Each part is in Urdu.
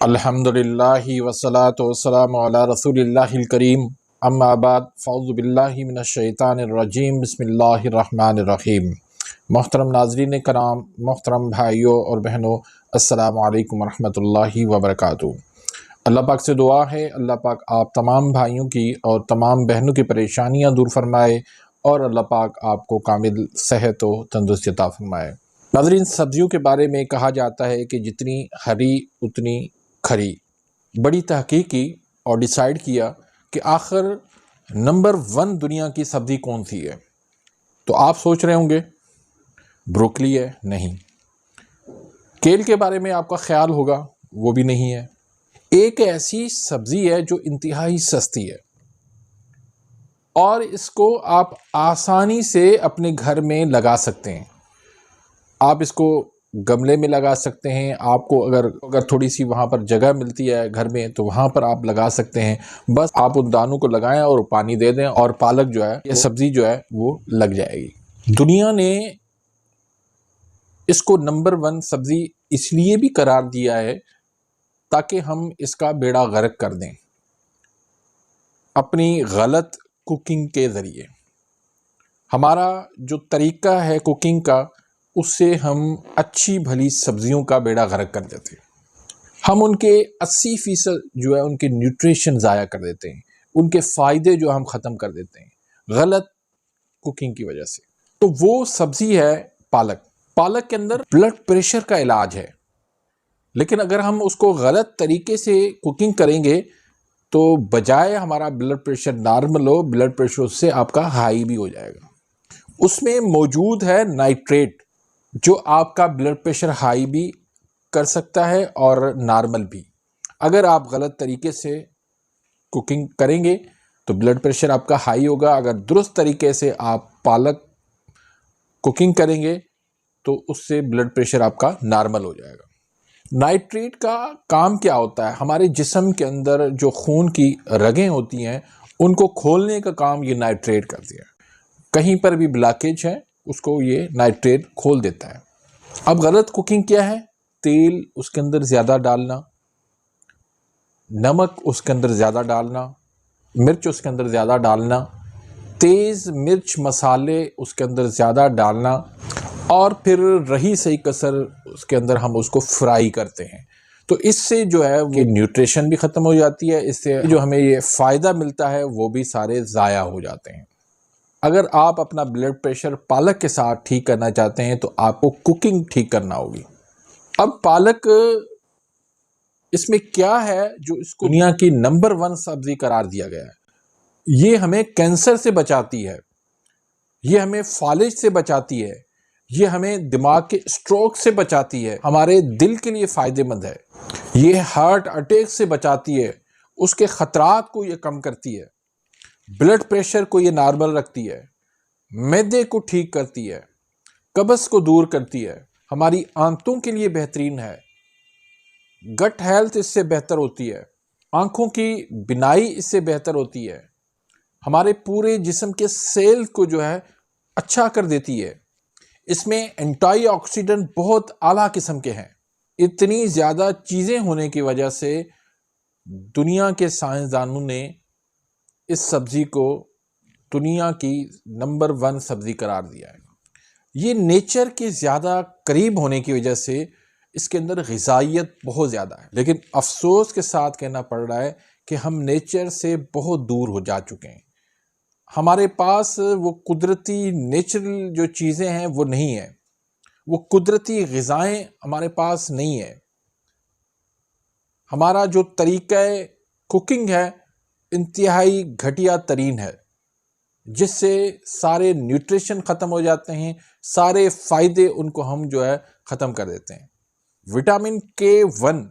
الحمدللہ والصلاۃ والسلام علی رسول اللہ الکریم اما بعد فاعوذ باللہ من الشیطان الرجیم بسم اللہ الرحمن الرحیم۔ محترم ناظرین کرام، محترم بھائیوں اور بہنوں، السلام علیکم ورحمۃ اللہ وبرکاتہ۔ اللہ پاک سے دعا ہے اللہ پاک آپ تمام بھائیوں کی اور تمام بہنوں کی پریشانیاں دور فرمائے اور اللہ پاک آپ کو کامل صحت و تندرستی عطا فرمائے۔ ناظرین، سبزیوں کے بارے میں کہا جاتا ہے کہ جتنی ہری اتنی کھری۔ بڑی تحقیق کی اور ڈیسائیڈ کیا کہ آخر نمبر 1 دنیا کی سبزی کون سی ہے؟ تو آپ سوچ رہے ہوں گے بروکلی ہے، نہیں۔ کیل کے بارے میں آپ کا خیال ہوگا، وہ بھی نہیں ہے۔ ایک ایسی سبزی ہے جو انتہائی سستی ہے اور اس کو آپ آسانی سے اپنے گھر میں لگا سکتے ہیں۔ آپ اس کو گملے میں لگا سکتے ہیں، آپ کو اگر تھوڑی سی وہاں پر جگہ ملتی ہے گھر میں تو وہاں پر آپ لگا سکتے ہیں۔ بس آپ ان دانوں کو لگائیں اور پانی دے دیں اور پالک جو ہے، یہ سبزی جو ہے وہ لگ جائے گی۔ دنیا نے اس کو نمبر 1 سبزی اس لیے بھی قرار دیا ہے تاکہ ہم اس کا بیڑا غرق کر دیں اپنی غلط کوکنگ کے ذریعے۔ ہمارا جو طریقہ ہے کوکنگ کا، اس سے ہم اچھی بھلی سبزیوں کا بیڑا غرق کر دیتے ہیں۔ ہم ان کے 80% جو ہے ان کے نیوٹریشن ضائع کر دیتے ہیں، ان کے فائدے جو ہم ختم کر دیتے ہیں غلط کوکنگ کی وجہ سے۔ تو وہ سبزی ہے پالک۔ پالک کے اندر بلڈ پریشر کا علاج ہے، لیکن اگر ہم اس کو غلط طریقے سے کوکنگ کریں گے تو بجائے ہمارا بلڈ پریشر نارمل ہو، بلڈ پریشر اس سے آپ کا ہائی بھی ہو جائے گا۔ اس میں موجود ہے نائٹریٹ، جو آپ کا بلڈ پریشر ہائی بھی کر سکتا ہے اور نارمل بھی۔ اگر آپ غلط طریقے سے کوکنگ کریں گے تو بلڈ پریشر آپ کا ہائی ہوگا، اگر درست طریقے سے آپ پالک کوکنگ کریں گے تو اس سے بلڈ پریشر آپ کا نارمل ہو جائے گا۔ نائٹریٹ کا کام کیا ہوتا ہے؟ ہمارے جسم کے اندر جو خون کی رگیں ہوتی ہیں ان کو کھولنے کا کام یہ نائٹریٹ کرتی ہے۔ کہیں پر بھی بلاکیج ہے اس کو یہ نائٹریٹ کھول دیتا ہے۔ اب غلط کوکنگ کیا ہے؟ تیل اس کے اندر زیادہ ڈالنا، نمک اس کے اندر زیادہ ڈالنا، مرچ اس کے اندر زیادہ ڈالنا، تیز مرچ مسالے اس کے اندر زیادہ ڈالنا، اور پھر رہی صحیح کسر اس کے اندر ہم اس کو فرائی کرتے ہیں۔ تو اس سے جو ہے وہ نیوٹریشن بھی ختم ہو جاتی ہے، اس سے جو ہمیں یہ فائدہ ملتا ہے وہ بھی سارے ضائع ہو جاتے ہیں۔ اگر آپ اپنا بلڈ پریشر پالک کے ساتھ ٹھیک کرنا چاہتے ہیں تو آپ کو کوکنگ ٹھیک کرنا ہوگی۔ اب پالک اس میں کیا ہے جو اس کو دنیا کی نمبر 1 سبزی قرار دیا گیا ہے؟ یہ ہمیں کینسر سے بچاتی ہے، یہ ہمیں فالج سے بچاتی ہے، یہ ہمیں دماغ کے سٹروک سے بچاتی ہے، ہمارے دل کے لیے فائدہ مند ہے، یہ ہارٹ اٹیک سے بچاتی ہے، اس کے خطرات کو یہ کم کرتی ہے، بلڈ پریشر کو یہ نارمل رکھتی ہے، معدے کو ٹھیک کرتی ہے، قبض کو دور کرتی ہے، ہماری آنتوں کے لیے بہترین ہے، گٹ ہیلتھ اس سے بہتر ہوتی ہے، آنکھوں کی بینائی اس سے بہتر ہوتی ہے، ہمارے پورے جسم کے سیل کو جو ہے اچھا کر دیتی ہے۔ اس میں اینٹی آکسیڈنٹ بہت اعلیٰ قسم کے ہیں۔ اتنی زیادہ چیزیں ہونے کی وجہ سے دنیا کے سائنسدانوں نے اس سبزی کو دنیا کی نمبر 1 سبزی قرار دیا ہے۔ یہ نیچر کے زیادہ قریب ہونے کی وجہ سے اس کے اندر غذائیت بہت زیادہ ہے، لیکن افسوس کے ساتھ کہنا پڑ رہا ہے کہ ہم نیچر سے بہت دور ہو جا چکے ہیں۔ ہمارے پاس وہ قدرتی نیچرل جو چیزیں ہیں وہ نہیں ہیں، وہ قدرتی غذائیں ہمارے پاس نہیں ہیں۔ ہمارا جو طریقہ کوکنگ ہے انتہائی گھٹیا ترین ہے، جس سے سارے نیوٹریشن ختم ہو جاتے ہیں، سارے فائدے ان کو ہم جو ہے ختم کر دیتے ہیں۔ وٹامن K1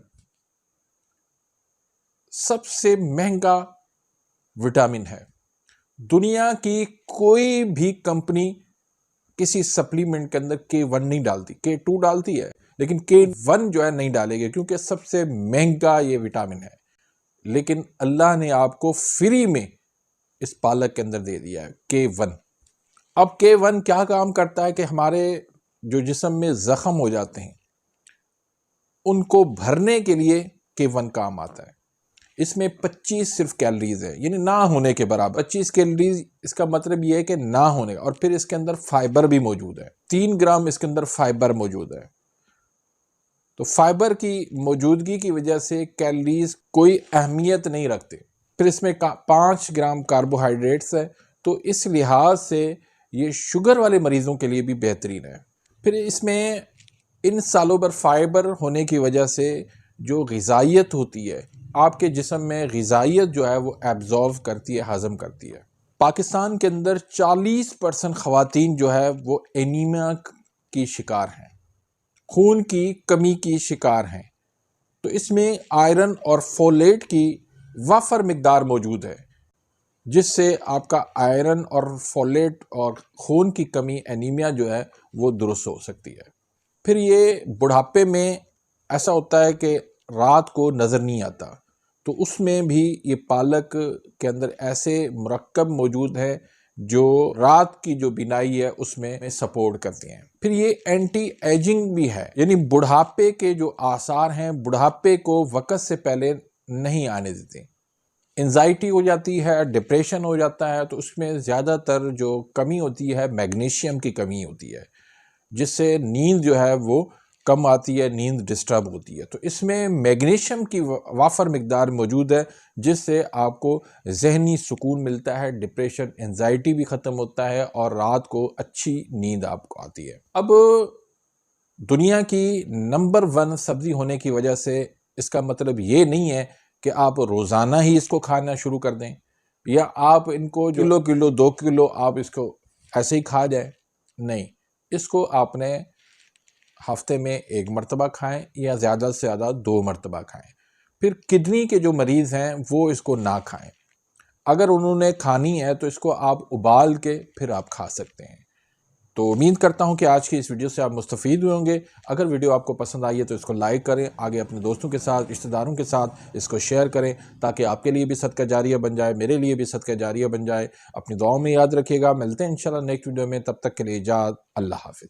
سب سے مہنگا وٹامن ہے۔ دنیا کی کوئی بھی کمپنی کسی سپلیمنٹ کے اندر K1 نہیں ڈالتی، K2 ڈالتی ہے لیکن K1 جو ہے نہیں ڈالے گی، کیونکہ سب سے مہنگا یہ وٹامن ہے۔ لیکن اللہ نے آپ کو فری میں اس پالک کے اندر دے دیا ہے K1۔ اب K1 کیا کام کرتا ہے کہ ہمارے جو جسم میں زخم ہو جاتے ہیں ان کو بھرنے کے لیے K1 کام آتا ہے۔ اس میں 25 صرف کیلریز ہے، یعنی نہ ہونے کے برابر 25 کیلریز، اس کا مطلب یہ ہے کہ نہ ہونے کا، اور پھر اس کے اندر فائبر بھی موجود ہے، 3 گرام اس کے اندر فائبر موجود ہے۔ تو فائبر کی موجودگی کی وجہ سے کیلریز کوئی اہمیت نہیں رکھتے۔ پھر اس میں 5 گرام کاربوہائیڈریٹس ہے، تو اس لحاظ سے یہ شوگر والے مریضوں کے لیے بھی بہترین ہے۔ پھر اس میں انسالوبر فائبر ہونے کی وجہ سے جو غذائیت ہوتی ہے، آپ کے جسم میں غذائیت جو ہے وہ ایبزارو کرتی ہے، ہضم کرتی ہے۔ پاکستان کے اندر 40% خواتین جو ہے وہ اینیمیا کی شکار ہیں، خون کی کمی کی شکار ہیں۔ تو اس میں آئرن اور فولیٹ کی وافر مقدار موجود ہے، جس سے آپ کا آئرن اور فولیٹ اور خون کی کمی اینیمیا جو ہے وہ درست ہو سکتی ہے۔ پھر یہ بڑھاپے میں ایسا ہوتا ہے کہ رات کو نظر نہیں آتا، تو اس میں بھی یہ پالک کے اندر ایسے مرکب موجود ہیں جو رات کی جو بینائی ہے اس میں سپورٹ کرتے ہیں۔ پھر یہ اینٹی ایجنگ بھی ہے، یعنی بڑھاپے کے جو آثار ہیں بڑھاپے کو وقت سے پہلے نہیں آنے دیتے۔ انزائٹی ہو جاتی ہے، ڈپریشن ہو جاتا ہے، تو اس میں زیادہ تر جو کمی ہوتی ہے میگنیشیم کی کمی ہوتی ہے، جس سے نیند جو ہے وہ کم آتی ہے، نیند ڈسٹرب ہوتی ہے۔ تو اس میں میگنیشیم کی وافر مقدار موجود ہے، جس سے آپ کو ذہنی سکون ملتا ہے، ڈپریشن انزائٹی بھی ختم ہوتا ہے، اور رات کو اچھی نیند آپ کو آتی ہے۔ اب دنیا کی نمبر 1 سبزی ہونے کی وجہ سے اس کا مطلب یہ نہیں ہے کہ آپ روزانہ ہی اس کو کھانا شروع کر دیں، یا آپ ان کو کلو 2 کلو آپ اس کو ایسے ہی کھا جائیں۔ نہیں، اس کو آپ نے ہفتے میں 1 مرتبہ کھائیں یا زیادہ سے زیادہ 2 مرتبہ کھائیں۔ پھر کڈنی کے جو مریض ہیں وہ اس کو نہ کھائیں، اگر انہوں نے کھانی ہے تو اس کو آپ ابال کے پھر آپ کھا سکتے ہیں۔ تو امید کرتا ہوں کہ آج کی اس ویڈیو سے آپ مستفید ہوئے ہوں گے۔ اگر ویڈیو آپ کو پسند آئی ہے تو اس کو لائک کریں، آگے اپنے دوستوں کے ساتھ، رشتہ داروں کے ساتھ اس کو شیئر کریں، تاکہ آپ کے لیے بھی صدقہ جاریہ بن جائے، میرے لیے بھی صدقہ جاریہ بن جائے۔ اپنی دعاؤں میں یاد رکھیے گا، ملتے ہیں انشاءاللہ نیکسٹ ویڈیو میں، تب تک کے لیے اجازت، اللہ حافظ۔